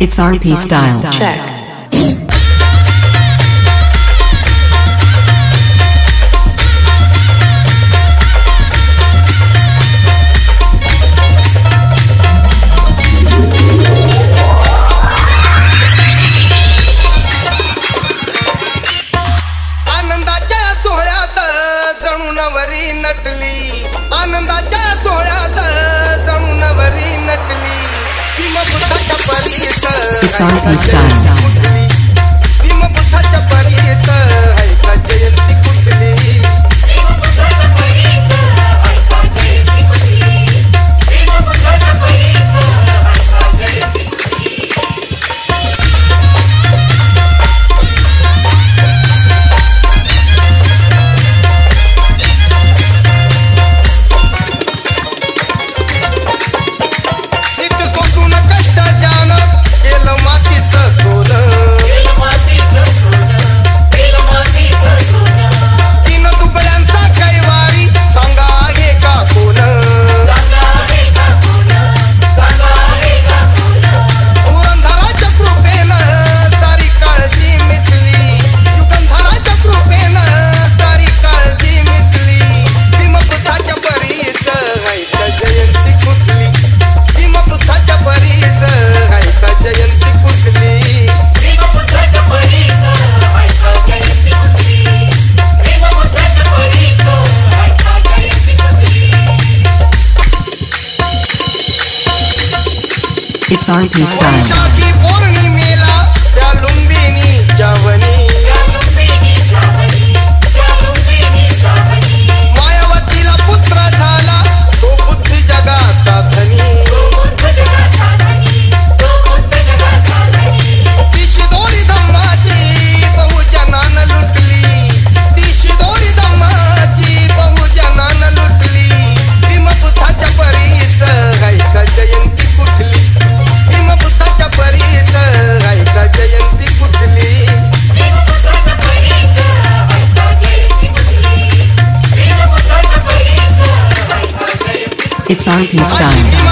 It's RP style. Check. आनंदाच्या सोहळ्यात जणू नवरी नटली भीमबुद्धाच्या परीत It's RP style. भीमबुद्धाच्या परीत ऐका जयंती कुठली It's RP style. वैशाखी पौर्णिमेला त्या लुंबिनी जावनी मायावतीला पुत्र झाला तो बुद्धी जगाचा धनी ती शिदोरी धम्माची बहुजनान लुटली ती शिदोरी धम्माची बहुजनान लुटली भीमबुद्धाच्या परीस ऐका जयंती कुठली भीमबुद्धाच्या परीस ऐका जयंती कुठली It's RP style.